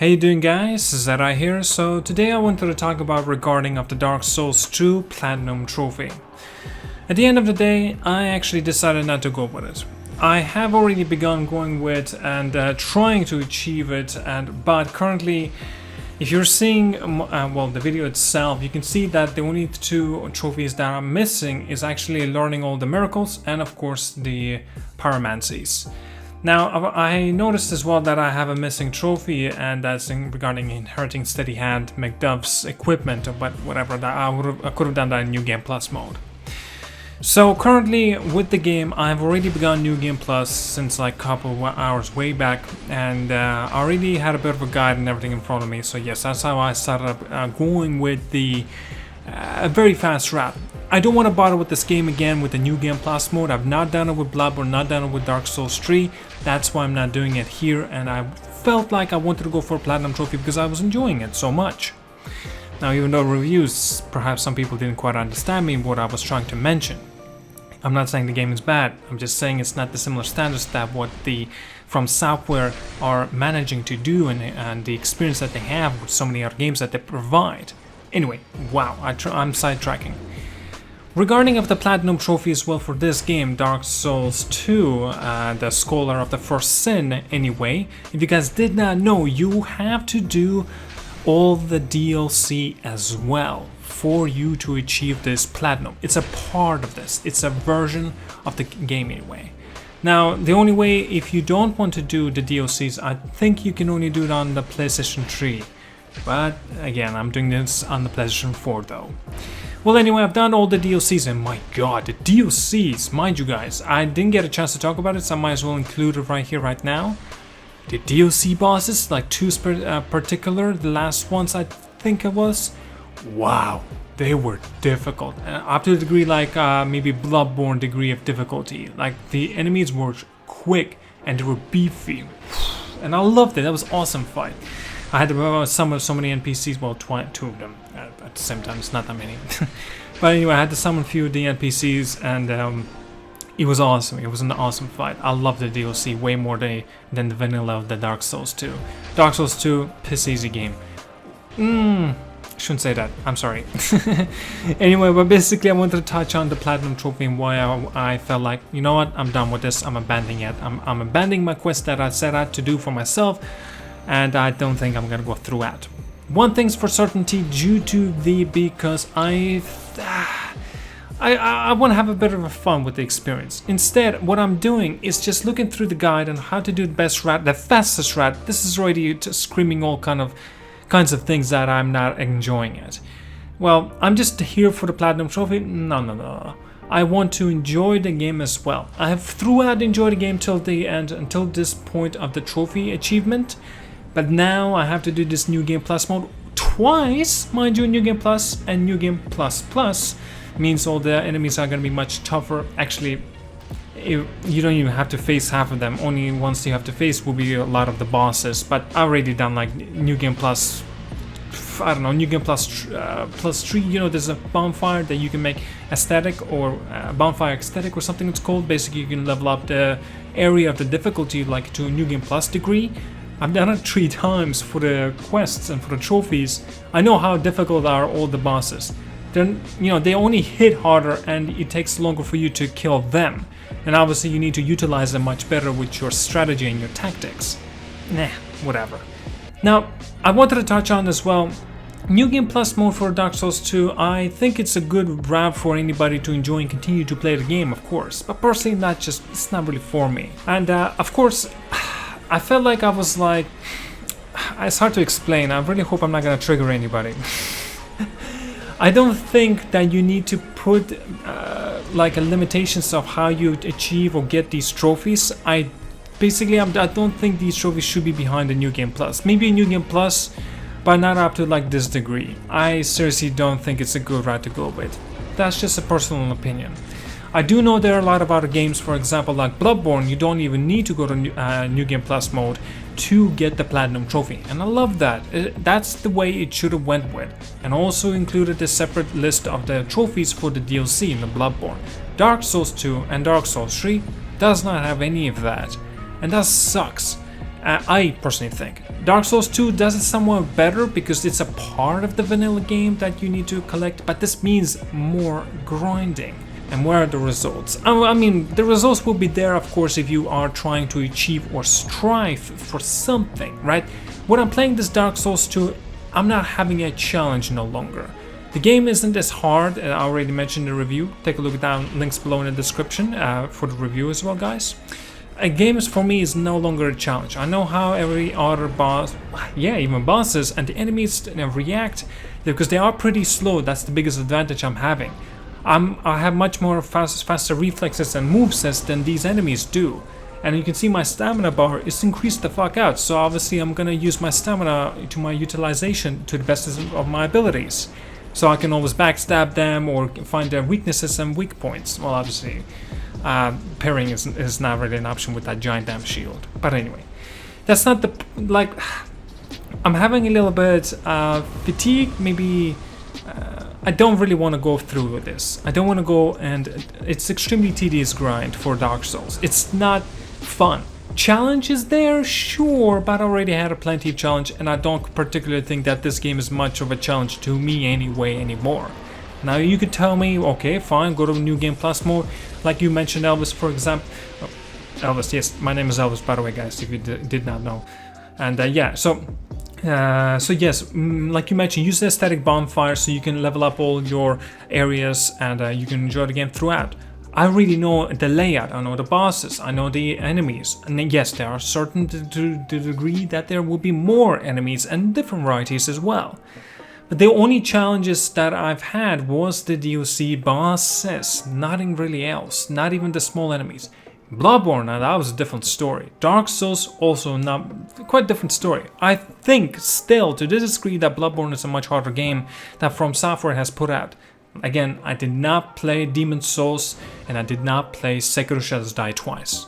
How you doing, guys? ZDEyE here. So today I wanted to talk about regarding of the Dark Souls 2 Platinum Trophy. At the end of the day, I actually decided not to go with it. I have already begun going with and trying to achieve it, but currently, if you're seeing the video itself, you can see that the only two trophies that I'm missing is actually learning all the miracles and of course the pyromancies. Now, I noticed as well that I have a missing trophy, and that's regarding inheriting Steady Hand McDuff's equipment, but whatever, that I could have done that in New Game Plus mode. So currently with the game, I've already begun New Game Plus since like a couple of hours way back, and I already had a bit of a guide and everything in front of me. So yes, that's how I started going with the very fast route. I don't want to bother with this game again with the New Game Plus mode. I've not done it with Bloodborne, not done it with Dark Souls 3. That's why I'm not doing it here, and I felt like I wanted to go for a Platinum Trophy because I was enjoying it so much. Now, even though reviews, perhaps some people didn't quite understand me what I was trying to mention. I'm not saying the game is bad, I'm just saying it's not the similar standards that what the From Software are managing to do and the experience that they have with so many other games that they provide. Anyway, wow, I'm sidetracking. Regarding of the Platinum Trophy as well for this game, Dark Souls 2, the Scholar of the First Sin anyway, if you guys did not know, you have to do all the DLC as well for you to achieve this Platinum. It's a part of this, it's a version of the game anyway. Now, the only way, if you don't want to do the DLCs, I think you can only do it on the PlayStation 3. But again, I'm doing this on the PlayStation 4 though. Well, anyway, I've done all the DLCs, and my god, the DLCs, mind you guys, I didn't get a chance to talk about it, so I might as well include it right here, right now. The DLC bosses, like two particular, the last ones I think it was, wow, they were difficult. Up to a degree like maybe Bloodborne degree of difficulty. Like the enemies were quick and they were beefy, and I loved it. That was an awesome fight. I had to summon so many NPCs, well, two of them at the same time, it's not that many. But anyway, I had to summon a few of the NPCs, and it was awesome. It was an awesome fight. I love the DLC way more than the vanilla of the Dark Souls 2. Dark Souls 2, piss easy game. Shouldn't say that, I'm sorry. Anyway, but basically I wanted to touch on the Platinum Trophy and why I felt like, you know what, I'm done with this, I'm abandoning it. I'm abandoning my quest that I set out to do for myself, and I don't think I'm gonna go through it. One thing's for certainty, because I want to have a bit of a fun with the experience. Instead, what I'm doing is just looking through the guide on how to do the best route, the fastest route. This is already screaming all kinds of things that I'm not enjoying it. Well, I'm just here for the Platinum Trophy. No. I want to enjoy the game as well. I have throughout enjoyed the game till the end, until this point of the trophy achievement. But now I have to do this New Game Plus mode twice, mind you. New Game Plus and New Game Plus Plus means all the enemies are going to be much tougher. Actually, you don't even have to face half of them. Only ones you have to face will be a lot of the bosses. But I already done like New Game Plus, I don't know, New Game Plus plus 3. You know, there's a bonfire that you can make aesthetic, or bonfire aesthetic or something it's called. Basically, you can level up the area of the difficulty like to a New Game Plus degree. I've done it 3 times for the quests and for the trophies. I know how difficult are all the bosses. Then, you know, they only hit harder and it takes longer for you to kill them. And obviously you need to utilize them much better with your strategy and your tactics. Nah, whatever. Now, I wanted to touch on as well, New Game Plus mode for Dark Souls 2. I think it's a good route for anybody to enjoy and continue to play the game, of course. But personally, it's not really for me. And of course, I felt like I was like, it's hard to explain. I really hope I'm not gonna trigger anybody. I don't think that you need to put like a limitations of how you achieve or get these trophies. I don't think these trophies should be behind the New Game Plus. Maybe a New Game Plus, but not up to like this degree. I seriously don't think it's a good route to go with. That's just a personal opinion. I do know there are a lot of other games, for example like Bloodborne, you don't even need to go to New Game Plus mode to get the Platinum Trophy, and I love that. That's the way it should have went with, and also included a separate list of the trophies for the DLC in the Bloodborne. Dark Souls 2 and Dark Souls 3 does not have any of that, and that sucks. I personally think. Dark Souls 2 does it somewhat better because it's a part of the vanilla game that you need to collect, but this means more grinding. And where are the results? I mean, the results will be there, of course, if you are trying to achieve or strive for something, right? When I'm playing this Dark Souls 2, I'm not having a challenge no longer. The game isn't as hard, I already mentioned in the review. Take a look down, links below in the description for the review as well, guys. A game for me is no longer a challenge. I know how every other boss, yeah, even bosses and the enemies react, because they are pretty slow. That's the biggest advantage I'm having. I have much more faster reflexes and movesets than these enemies do. And you can see my stamina bar is increased the fuck out. So obviously I'm gonna use my stamina to my utilization to the best of my abilities. So I can always backstab them or find their weaknesses and weak points. Well, obviously, parrying is not really an option with that giant damn shield. But anyway, that's not the, like, I'm having a little bit fatigue, maybe. I don't really want to go through with this. I don't want to go, and it's extremely tedious grind for Dark Souls. It's not fun. Challenge is there, sure, but I already had a plenty of challenge, and I don't particularly think that this game is much of a challenge to me anyway anymore. Now you could tell me, okay, fine, go to New Game Plus mode, like you mentioned Elvis, for example. Oh, Elvis, yes, my name is Elvis, by the way, guys, if you did not know. And yeah, so yes, like you mentioned, use the aesthetic bonfire so you can level up all your areas and you can enjoy the game throughout. I really know the layout, I know the bosses, I know the enemies, and yes, there are certain to the degree that there will be more enemies and different varieties as well. But the only challenges that I've had was the DLC bosses, nothing really else, not even the small enemies. Bloodborne, now that was a different story. Dark Souls, also not quite different story. I think still to this degree that Bloodborne is a much harder game that From Software has put out. Again, I did not play Demon's Souls and I did not play Sekiro Shadows Die Twice.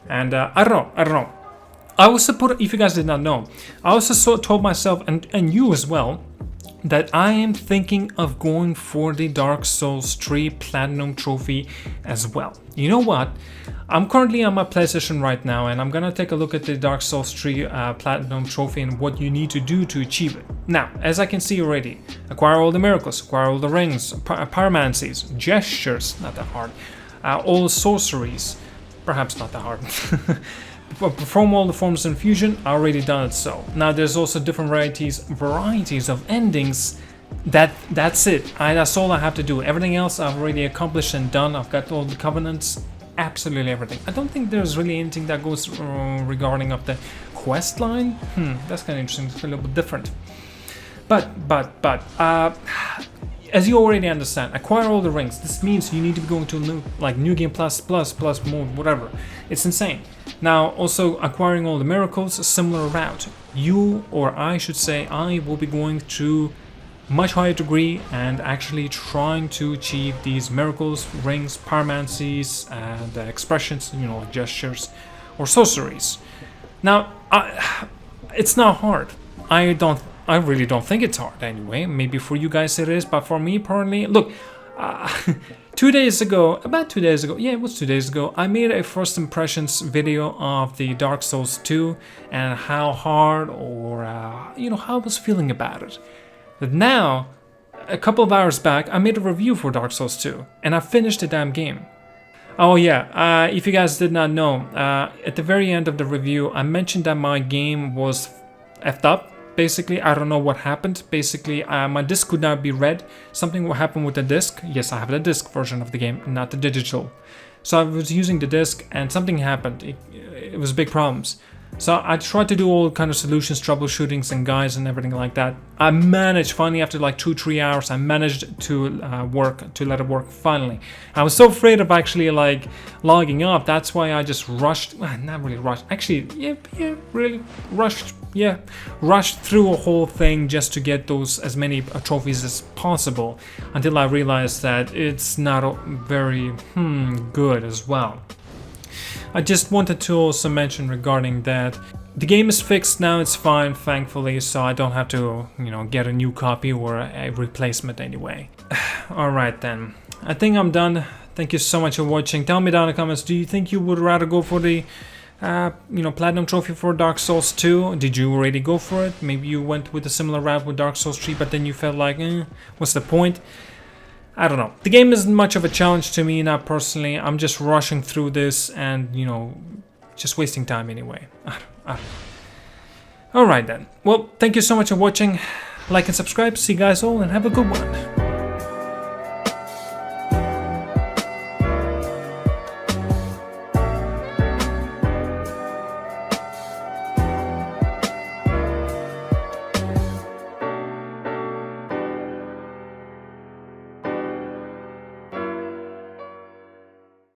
And I don't know. I also put, if you guys did not know, I also told myself and you as well, that I am thinking of going for the Dark Souls 3 Platinum Trophy as well. You know what? I'm currently on my PlayStation right now and I'm gonna take a look at the Dark Souls 3 Platinum Trophy and what you need to do to achieve it. Now, as I can see already, acquire all the miracles, acquire all the rings, pyromancies, gestures, not that hard, all sorceries, perhaps not that hard. Perform all the forms of infusion, I already done it so. Now there's also different varieties of endings. That's it. That's all I have to do. Everything else I've already accomplished and done. I've got all the covenants, absolutely everything. I don't think there's really anything that goes regarding of the quest line. That's kind of interesting. It's a little bit different. But as you already understand, acquire all the rings. This means you need to be going to New Game Plus mode, whatever. It's insane. Now, also acquiring all the miracles, a similar route. You, or I should say, I will be going to much higher degree and actually trying to achieve these miracles, rings, pyromancies, and expressions, you know, like gestures or sorceries. Now, it's not hard. I really don't think it's hard anyway. Maybe for you guys it is, but for me personally, look, 2 days ago, yeah, it was 2 days ago, I made a first impressions video of the Dark Souls 2 and how hard or, you know, how I was feeling about it. But now, a couple of hours back, I made a review for Dark Souls 2 and I finished the damn game. Oh yeah, if you guys did not know, at the very end of the review, I mentioned that my game was effed up. Basically, I don't know what happened. Basically, my disc could not be read. Something will happen with the disc. Yes, I have the disc version of the game, not the digital. So I was using the disc and something happened. It was big problems. So I tried to do all kind of solutions, troubleshootings and guides and everything like that. I managed, finally after like 2-3 hours, I managed to let it work finally. I was so afraid of actually like logging off. That's why I just rushed, not really rushed, actually, really rushed through a whole thing just to get those as many trophies as possible until I realized that it's not very good as well. I just wanted to also mention regarding that the game is fixed now, it's fine, thankfully, so I don't have to, you know, get a new copy or a replacement anyway. Alright then, I think I'm done. Thank you so much for watching. Tell me down in the comments, do you think you would rather go for the platinum trophy for Dark Souls 2. Did you already go for it? Maybe you went with a similar route with Dark Souls 3, but then you felt like, what's the point? I don't know. The game isn't much of a challenge to me, not personally. I'm just rushing through this and, just wasting time anyway. I don't know. Alright then. Well, thank you so much for watching. Like and subscribe. See you guys all and have a good one.